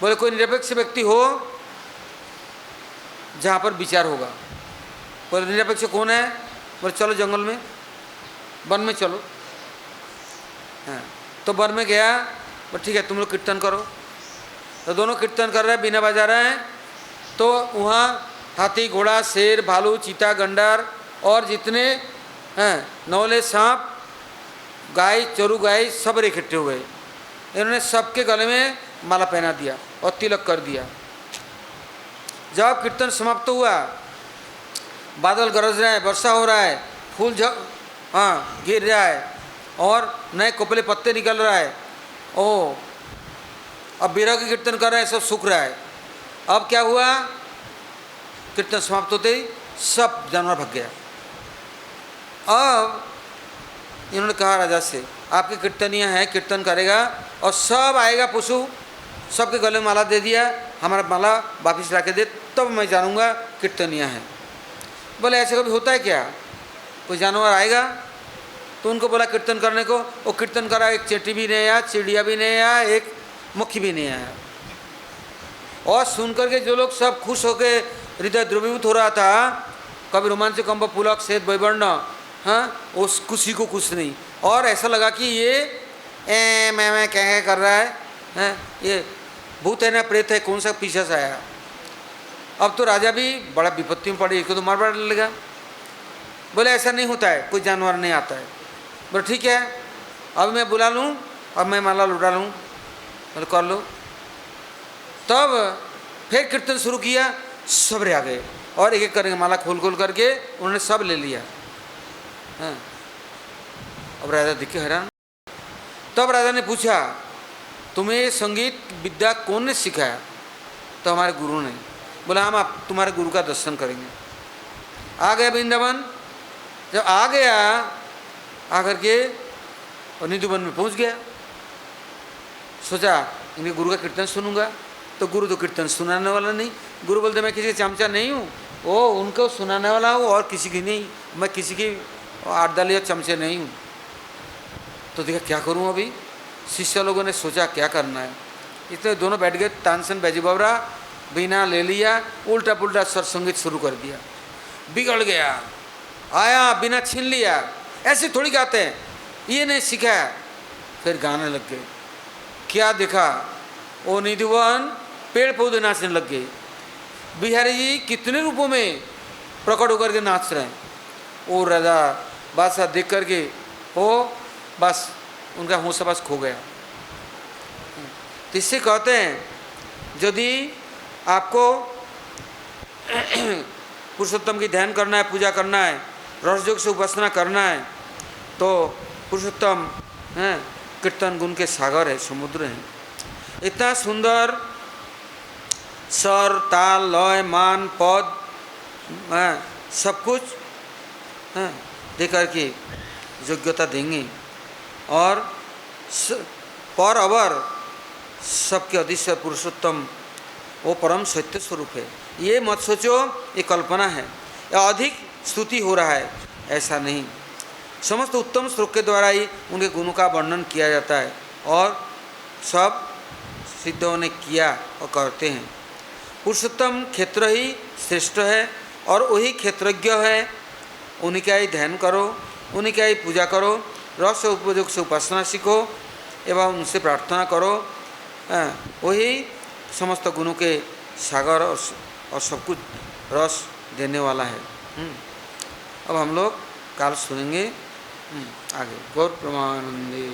बोले कोई निरपेक्ष व्यक्ति हो जहाँ पर विचार होगा। बोले निरपेक्ष कौन है? बोले चलो जंगल में, वन में चलो। तो वन में गया। बोले ठीक है, तुम लोग कीर्तन करो। तो दोनों कीर्तन कर रहे हैं, बीना बजा रहे हैं। तो वहाँ हाथी, घोड़ा, शेर, भालू, चीता, गंडार और जितने नौले, सांप, गाय, चोरू गाय सब इकट्ठे हो गए। इन्होंने सबके गले में माला पहना दिया और तिलक कर दिया। जब कीर्तन समाप्त हुआ, बादल गरज रहा है, वर्षा हो रहा है, फूल गिर रहा है और नए कोपले पत्ते निकल रहा है। अब बिरह की कीर्तन कर रहे हैं, सब सूख रहा है। अब क्या हुआ? कीर्तन समाप्त होते ही सब जानवर भाग गया। अब इन्होंने कहा राजा से, आपके कीर्तनिया है, कीर्तन करेगा और सब आएगा पशु, सबके गले में माला दे दिया, हमारा माला वापिस ला के दे, तब मैं जानूंगा कीर्तनिया है। बोले ऐसे कभी होता है क्या? कोई जानवर आएगा? तो उनको बोला कीर्तन करने को, वो कीर्तन करा, एक चेटी भी नहीं आया, चिड़िया भी नहीं आया, एक मक्खी भी नहीं आया। और सुन करके जो लोग सब खुश होके हृदय द्रवीभूत हो रहा था, कभी रोमांच कंप पुलक श्वेत वैवर्ण, उस खुशी को कुछ नहीं। और ऐसा लगा कि ये मैं क्या कर रहा है, ये भूत है ना प्रेत है, कौन सा पीछे से आया। अब तो राजा भी बड़ा विपत्ति में पड़े, इसको तो मार लेगा। बोले ऐसा नहीं होता है, कोई जानवर नहीं आता है। बोले ठीक है, अब मैं बुला लूँ, अब मैं माला लुटा लूँ। बोले कर लो। तब फिर कीर्तन शुरू किया, सब आ गए और एक एक करके माला खोल करके उन्होंने सब ले लिया। अब राजा दिखे हैरान। तब राजा ने पूछा, तुम्हें संगीत विद्या कौन ने सिखाया? तो हमारे गुरु ने। बोला हम आप तुम्हारे गुरु का दर्शन करेंगे। आ गया वृंदावन। जब आ गया, आकर के और निधिवन में पहुंच गया। सोचा इनके गुरु का कीर्तन सुनूंगा। तो गुरु तो कीर्तन सुनाने वाला नहीं। गुरु बोलते मैं किसी का चमचा नहीं हूँ, वो उनको सुनाने वाला हूँ और किसी की नहीं, मैं किसी की 8 दलिया चमचे नहीं हूँ। तो देखा क्या करूं अभी। शिष्य लोगों ने सोचा क्या करना है, इसलिए दोनों बैठ गए। तानसेन बैजी बावरा बीना ले लिया, उल्टा पुल्टा स्वर संगीत शुरू कर दिया। बिगड़ गया, आया बिना छीन लिया, ऐसे थोड़ी गाते हैं, ये नहीं सिखाया। फिर गाने लग गए। क्या देखा, वो निधिवन पेड़ पौधे नाचने लग गए। बिहारी जी कितने रूपों में प्रकट होकर के नाच रहे हैं। वो राजा बादशाह देख करके वो बस उनका होश खो गया। तो इससे कहते हैं यदि आपको पुरुषोत्तम की ध्यान करना है, पूजा करना है, रसयोग से उपासना करना है, तो पुरुषोत्तम हैं कीर्तन गुण के सागर है, समुद्र हैं। इतना सुंदर स्वर, ताल, लय, मान, पद, सब कुछ देकर के योग्यता देंगे। और पर अवर सबके अधीश्वर पुरुषोत्तम वो परम सत्य स्वरूप है। ये मत सोचो ये कल्पना है या अधिक स्तुति हो रहा है, ऐसा नहीं। समस्त उत्तम श्लोक के द्वारा ही उनके गुणों का वर्णन किया जाता है और सब सिद्धों ने किया और करते हैं। पुरुषोत्तम क्षेत्र ही श्रेष्ठ है और वही क्षेत्रज्ञ है। उन्हीं का ही ध्यान करो, उन्हीं का ही पूजा करो, रस उपयोग से उपासना सीखो एवं उनसे प्रार्थना करो। वही समस्त गुणों के सागर और सब कुछ रस देने वाला है। अब हम लोग काल सुनेंगे आगे। गौर प्रमानंदे।